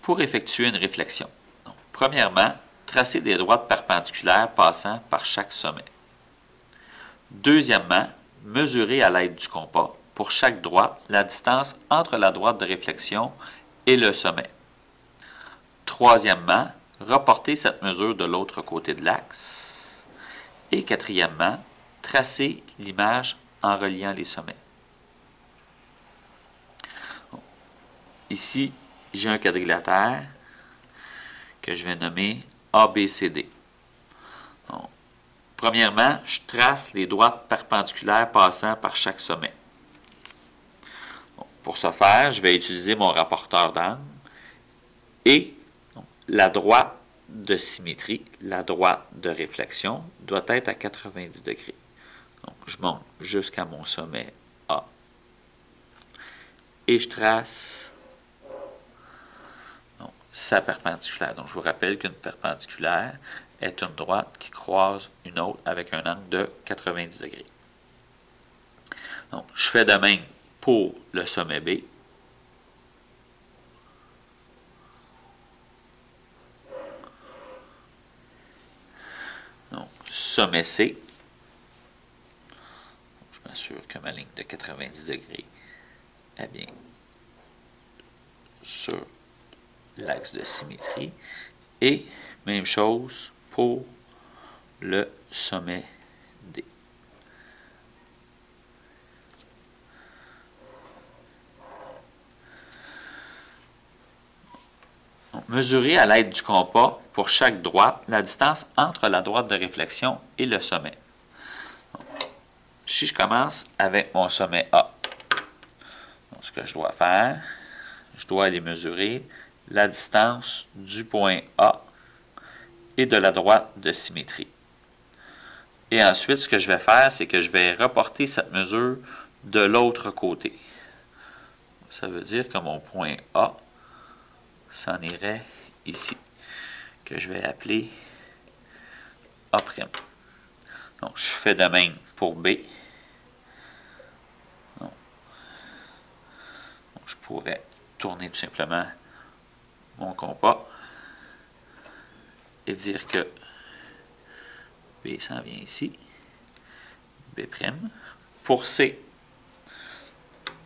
Pour effectuer une réflexion, donc, premièrement, tracer des droites perpendiculaires passant par chaque sommet. Deuxièmement, mesurer à l'aide du compas, pour chaque droite, la distance entre la droite de réflexion et le sommet. Troisièmement, reporter cette mesure de l'autre côté de l'axe. Et quatrièmement, tracer l'image en reliant les sommets. Ici, j'ai un quadrilatère que je vais nommer ABCD. Donc, premièrement, je trace les droites perpendiculaires passant par chaque sommet. Donc, pour ce faire, je vais utiliser mon rapporteur d'angle et donc, la droite de symétrie, la droite de réflexion, doit être à 90 degrés. Donc, je monte jusqu'à mon sommet A. Et je trace sa perpendiculaire. Donc, je vous rappelle qu'une perpendiculaire est une droite qui croise une autre avec un angle de 90 degrés. Donc, je fais de même pour le sommet B. Donc, sommet C. Je m'assure que ma ligne de 90 degrés est bien sur l'axe de symétrie. Et même chose pour le sommet D. Donc, mesurer à l'aide du compas pour chaque droite la distance entre la droite de réflexion et le sommet. Donc, si je commence avec mon sommet A, donc, ce que je dois faire, je dois aller mesurer la distance du point A et de la droite de symétrie. Et ensuite, ce que je vais faire, c'est que je vais reporter cette mesure de l'autre côté. Ça veut dire que mon point A s'en irait ici, que je vais appeler A'. Donc, je fais de même pour B. Donc, je pourrais tourner tout simplement mon compas et dire que B s'en vient ici, B'. Pour C,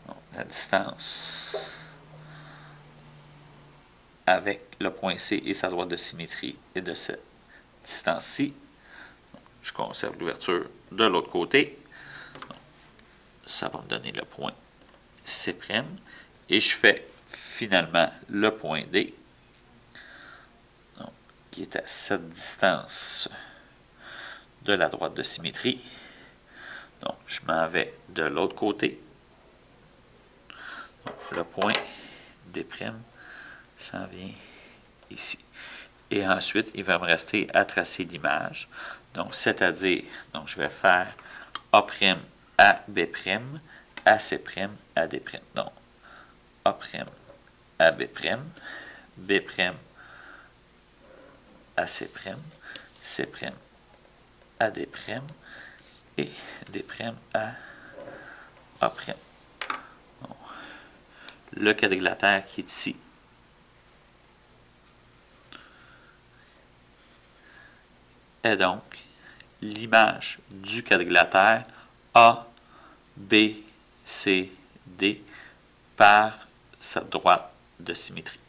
donc, la distance avec le point C et sa droite de symétrie est de cette distance-ci. Je conserve l'ouverture de l'autre côté. Donc, ça va me donner le point C'. Et je fais finalement le point D, donc, qui est à cette distance de la droite de symétrie. Donc, je m'en vais de l'autre côté. Donc, le point D' s'en vient ici. Et ensuite, il va me rester à tracer l'image. Donc, c'est-à-dire, donc, je vais faire A', à B', à C', à D'. Donc, A', à B', B', à C', C', à D', et D' à A'. Donc, le quadrilatère qui est ici est donc l'image du quadrilatère A, B, C, D par cette droite de symétrie.